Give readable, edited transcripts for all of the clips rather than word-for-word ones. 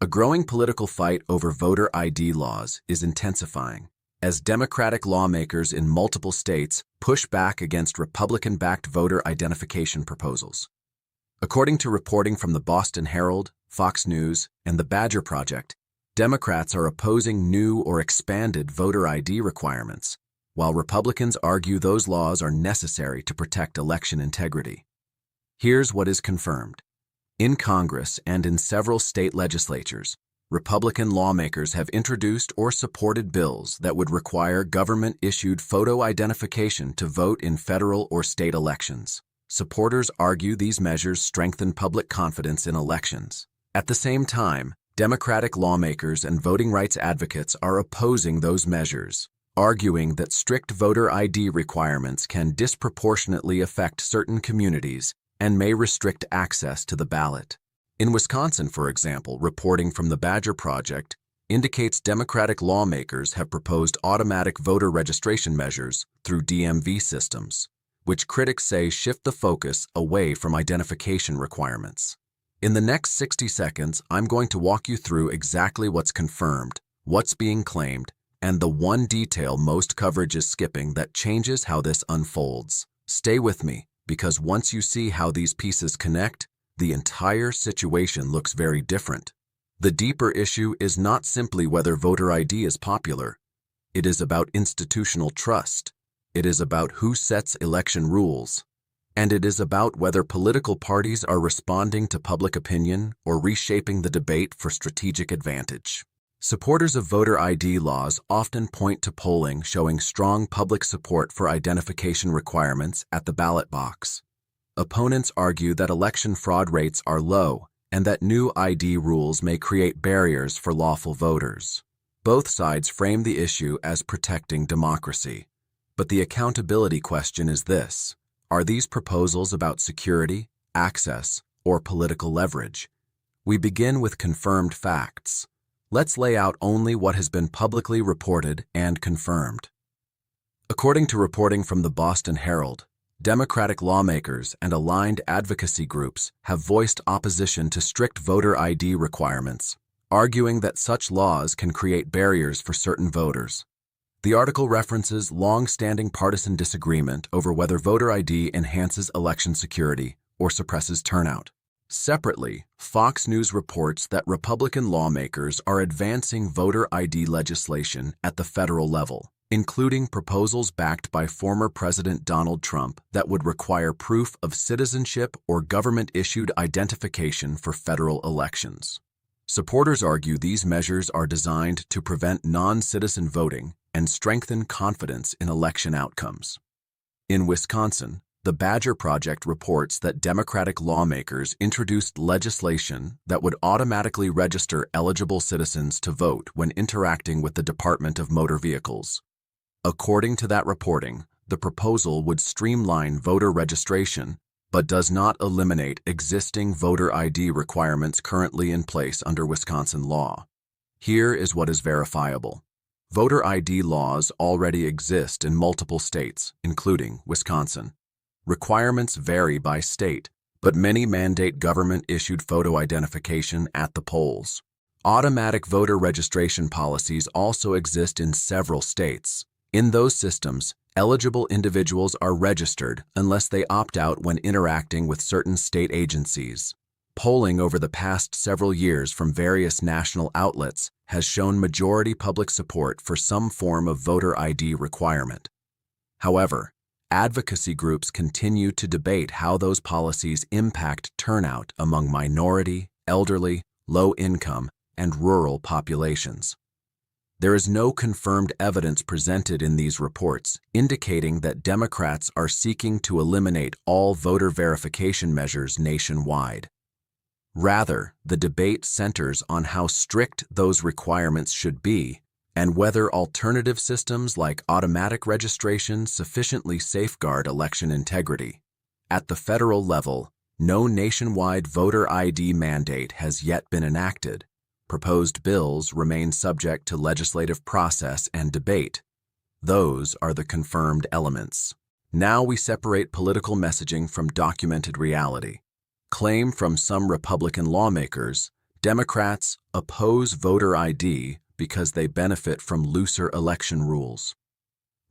A growing political fight over voter ID laws is intensifying, as Democratic lawmakers in multiple states push back against Republican-backed voter identification proposals. According to reporting from the Boston Herald, Fox News, and the Badger Project, Democrats are opposing new or expanded voter ID requirements, while Republicans argue those laws are necessary to protect election integrity. Here's what is confirmed. In Congress and in several state legislatures, Republican lawmakers have introduced or supported bills that would require government-issued photo identification to vote in federal or state elections. Supporters argue these measures strengthen public confidence in elections. At the same time, Democratic lawmakers and voting rights advocates are opposing those measures, arguing that strict voter ID requirements can disproportionately affect certain communities and may restrict access to the ballot. In Wisconsin, for example, reporting from the Badger Project indicates Democratic lawmakers have proposed automatic voter registration measures through DMV systems, which critics say shift the focus away from identification requirements. In the next 60 seconds, I'm going to walk you through exactly what's confirmed, what's being claimed, and the one detail most coverage is skipping that changes how this unfolds. Stay with me, because once you see how these pieces connect, the entire situation looks very different. The deeper issue is not simply whether voter ID is popular. It is about institutional trust. It is about who sets election rules. And it is about whether political parties are responding to public opinion or reshaping the debate for strategic advantage. Supporters of voter ID laws often point to polling showing strong public support for identification requirements at the ballot box. Opponents argue that election fraud rates are low and that new ID rules may create barriers for lawful voters. Both sides frame the issue as protecting democracy. But the accountability question is this: are these proposals about security, access, or political leverage? We begin with confirmed facts. Let's lay out only what has been publicly reported and confirmed. According to reporting from the Boston Herald, Democratic lawmakers and aligned advocacy groups have voiced opposition to strict voter ID requirements, arguing that such laws can create barriers for certain voters. The article references long-standing partisan disagreement over whether voter ID enhances election security or suppresses turnout. Separately, Fox News reports that Republican lawmakers are advancing voter ID legislation at the federal level, including proposals backed by former President Donald Trump that would require proof of citizenship or government-issued identification for federal elections. Supporters argue these measures are designed to prevent non-citizen voting and strengthen confidence in election outcomes. In Wisconsin, the Badger Project reports that Democratic lawmakers introduced legislation that would automatically register eligible citizens to vote when interacting with the Department of Motor Vehicles. According to that reporting, the proposal would streamline voter registration but does not eliminate existing voter ID requirements currently in place under Wisconsin law. Here is what is verifiable. Voter ID laws already exist in multiple states, including Wisconsin. Requirements vary by state, but many mandate government-issued photo identification at the polls. Automatic voter registration policies also exist in several states. In those systems, eligible individuals are registered unless they opt out when interacting with certain state agencies. Polling over the past several years from various national outlets has shown majority public support for some form of voter ID requirement. However, advocacy groups continue to debate how those policies impact turnout among minority, elderly, low-income, and rural populations. There is no confirmed evidence presented in these reports indicating that Democrats are seeking to eliminate all voter verification measures nationwide. Rather, the debate centers on how strict those requirements should be and whether alternative systems like automatic registration sufficiently safeguard election integrity. At the federal level, no nationwide voter ID mandate has yet been enacted. Proposed bills remain subject to legislative process and debate. Those are the confirmed elements. Now we separate political messaging from documented reality. Claim from some Republican lawmakers, Democrats oppose voter ID because they benefit from looser election rules.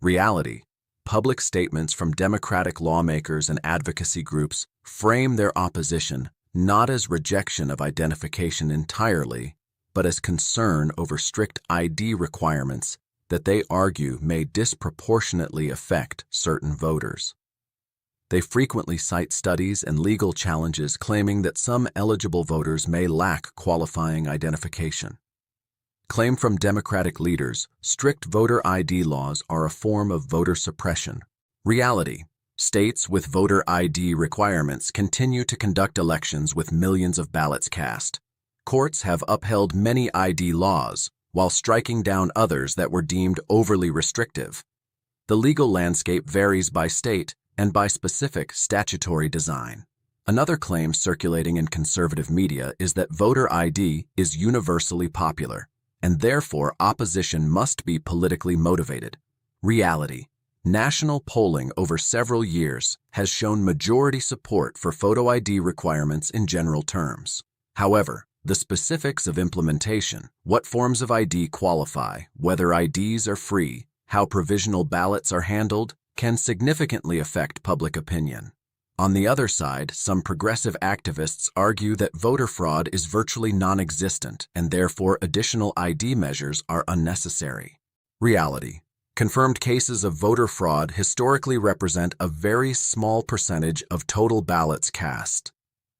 Reality: public statements from Democratic lawmakers and advocacy groups frame their opposition not as rejection of identification entirely, but as concern over strict ID requirements that they argue may disproportionately affect certain voters. They frequently cite studies and legal challenges claiming that some eligible voters may lack qualifying identification. Claim from Democratic leaders, strict voter ID laws are a form of voter suppression. Reality: states with voter ID requirements continue to conduct elections with millions of ballots cast. Courts have upheld many ID laws, while striking down others that were deemed overly restrictive. The legal landscape varies by state and by specific statutory design. Another claim circulating in conservative media is that voter ID is universally popular, and therefore opposition must be politically motivated. Reality: national polling over several years has shown majority support for photo ID requirements in general terms. However, the specifics of implementation, what forms of ID qualify, whether IDs are free, how provisional ballots are handled, can significantly affect public opinion. On the other side, some progressive activists argue that voter fraud is virtually non-existent and therefore additional ID measures are unnecessary. Reality: confirmed cases of voter fraud historically represent a very small percentage of total ballots cast.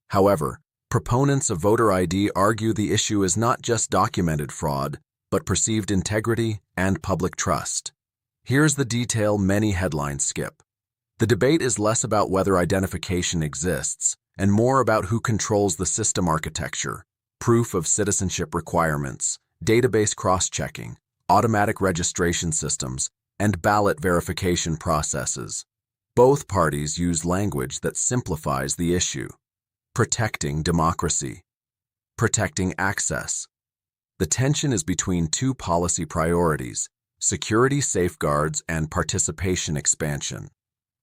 However, proponents of voter ID argue the issue is not just documented fraud, but perceived integrity and public trust. Here's the detail many headlines skip. The debate is less about whether identification exists and more about who controls the system architecture, proof of citizenship requirements, database cross-checking, automatic registration systems, and ballot verification processes. Both parties use language that simplifies the issue. Protecting democracy. Protecting access. The tension is between two policy priorities: security safeguards and participation expansion.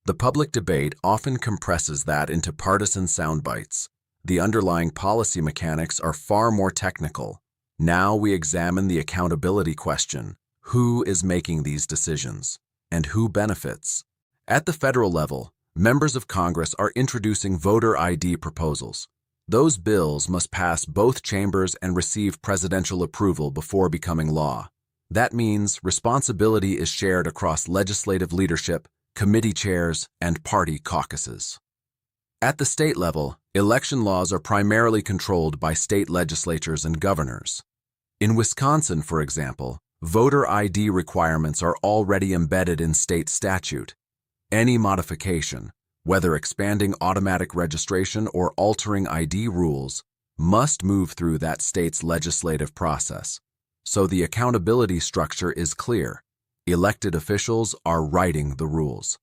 The public debate often compresses that into partisan soundbites. The underlying policy mechanics are far more technical. Now we examine the accountability question: who is making these decisions, and who benefits? At the federal level, members of Congress are introducing voter ID proposals. Those bills must pass both chambers and receive presidential approval before becoming law. That means responsibility is shared across legislative leadership, committee chairs, and party caucuses. At the state level, election laws are primarily controlled by state legislatures and governors. In Wisconsin, for example, voter ID requirements are already embedded in state statute. Any modification, whether expanding automatic registration or altering ID rules, must move through that state's legislative process. So the accountability structure is clear. Elected officials are writing the rules.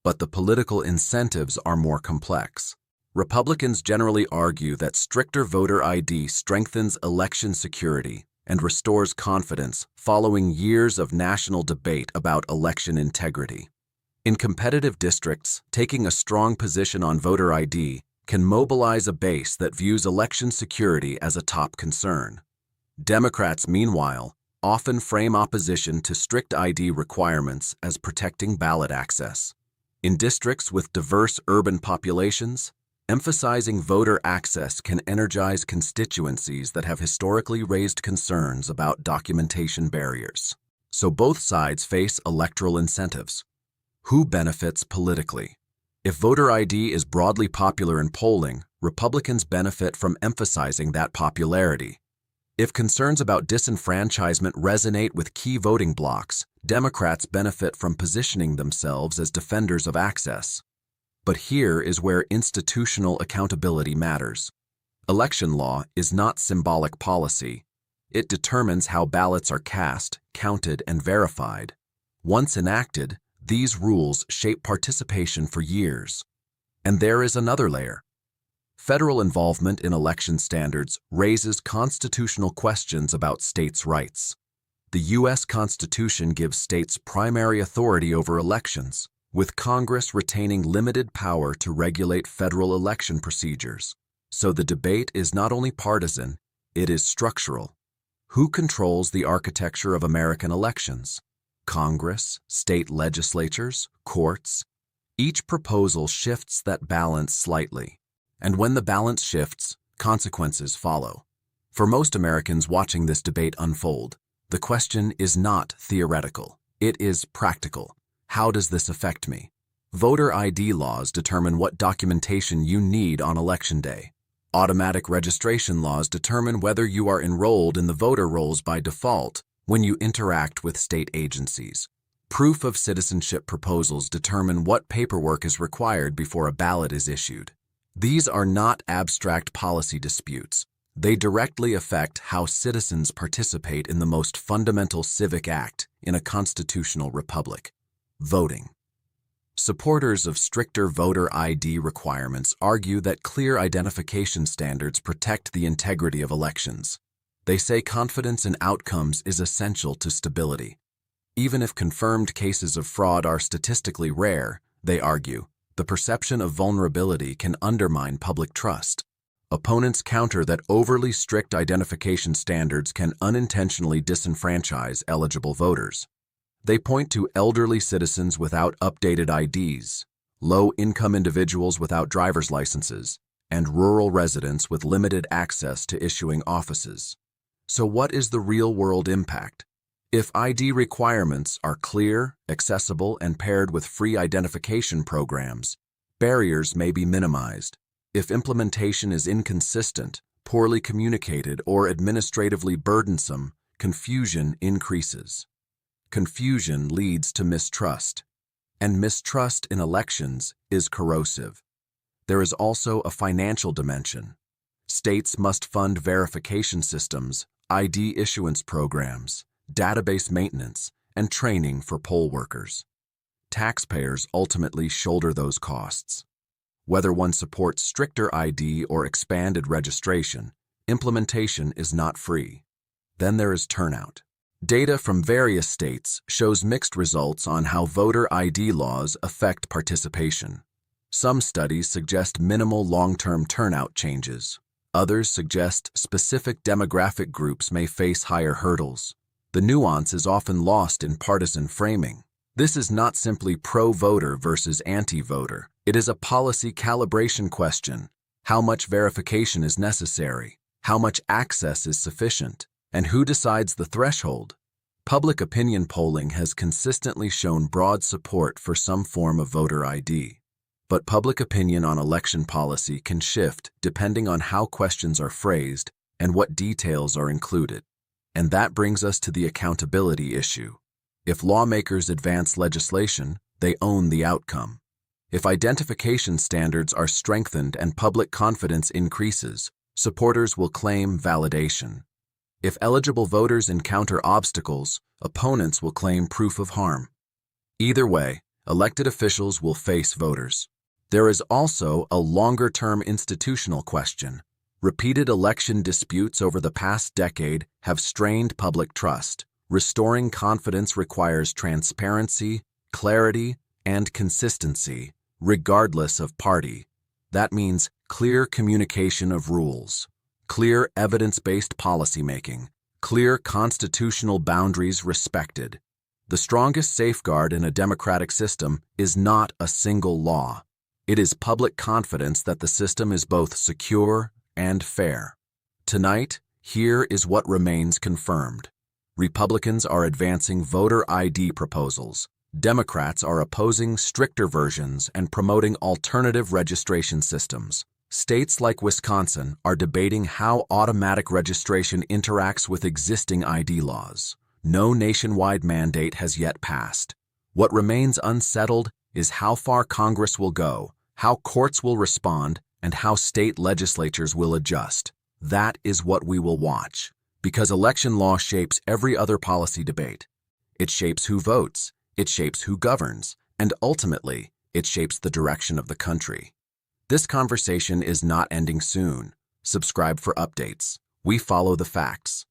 But the political incentives are more complex. Republicans generally argue that stricter voter ID strengthens election security and restores confidence following years of national debate about election integrity. In competitive districts, taking a strong position on voter ID can mobilize a base that views election security as a top concern. Democrats, meanwhile, often frame opposition to strict ID requirements as protecting ballot access. In districts with diverse urban populations, emphasizing voter access can energize constituencies that have historically raised concerns about documentation barriers. So both sides face electoral incentives. Who benefits politically? If voter ID is broadly popular in polling, Republicans benefit from emphasizing that popularity. If concerns about disenfranchisement resonate with key voting blocs, Democrats benefit from positioning themselves as defenders of access. But here is where institutional accountability matters. Election law is not symbolic policy. It determines how ballots are cast, counted, and verified. Once enacted, these rules shape participation for years. And there is another layer. Federal involvement in election standards raises constitutional questions about states' rights. The U.S. Constitution gives states primary authority over elections, with Congress retaining limited power to regulate federal election procedures. So the debate is not only partisan, It is structural. Who controls the architecture of American elections? Congress, state legislatures, courts? Each proposal shifts that balance slightly. And when the balance shifts, consequences follow. For most Americans watching this debate unfold, the question is not theoretical. It is practical. How does this affect me? Voter ID laws determine what documentation you need on Election Day. Automatic registration laws determine whether you are enrolled in the voter rolls by default when you interact with state agencies. Proof of citizenship proposals determine what paperwork is required before a ballot is issued. These are not abstract policy disputes. They directly affect how citizens participate in the most fundamental civic act in a constitutional republic: voting. Supporters of stricter voter ID requirements argue that clear identification standards protect the integrity of elections. They say confidence in outcomes is essential to stability. Even if confirmed cases of fraud are statistically rare, they argue, the perception of vulnerability can undermine public trust. Opponents counter that overly strict identification standards can unintentionally disenfranchise eligible voters. They point to elderly citizens without updated IDs, low-income individuals without driver's licenses, and rural residents with limited access to issuing offices. So what is the real-world impact? If ID requirements are clear, accessible, and paired with free identification programs, barriers may be minimized. If implementation is inconsistent, poorly communicated, or administratively burdensome, confusion increases. Confusion leads to mistrust, and mistrust in elections is corrosive. There is also a financial dimension. States must fund verification systems, ID issuance programs, database maintenance, and training for poll workers. Taxpayers ultimately shoulder those costs. Whether one supports stricter ID or expanded registration, implementation is not free. Then there is turnout. Data from various states shows mixed results on how voter ID laws affect participation. Some studies suggest minimal long-term turnout changes. Others suggest specific demographic groups may face higher hurdles. The nuance is often lost in partisan framing. This is not simply pro-voter versus anti-voter. It is a policy calibration question. How much verification is necessary? How much access is sufficient? And who decides the threshold? Public opinion polling has consistently shown broad support for some form of voter ID. But public opinion on election policy can shift depending on how questions are phrased and what details are included. And that brings us to the accountability issue. If lawmakers advance legislation, they own the outcome. If identification standards are strengthened and public confidence increases, supporters will claim validation. If eligible voters encounter obstacles, opponents will claim proof of harm. Either way, elected officials will face voters. There is also a longer-term institutional question. Repeated election disputes over the past decade have strained public trust. Restoring confidence requires transparency, clarity, and consistency, regardless of party. That means clear communication of rules, clear evidence-based policymaking, clear constitutional boundaries respected. The strongest safeguard in a democratic system is not a single law. It is public confidence that the system is both secure and fair. Tonight, here is what remains confirmed. Republicans are advancing voter ID proposals. Democrats are opposing stricter versions and promoting alternative registration systems. States like Wisconsin are debating how automatic registration interacts with existing ID laws. No nationwide mandate has yet passed. What remains unsettled is how far Congress will go, how courts will respond, and how state legislatures will adjust. That is what we will watch, because election law shapes every other policy debate. It shapes who votes, it shapes who governs, and ultimately, it shapes the direction of the country. This conversation is not ending soon. Subscribe for updates. We follow the facts.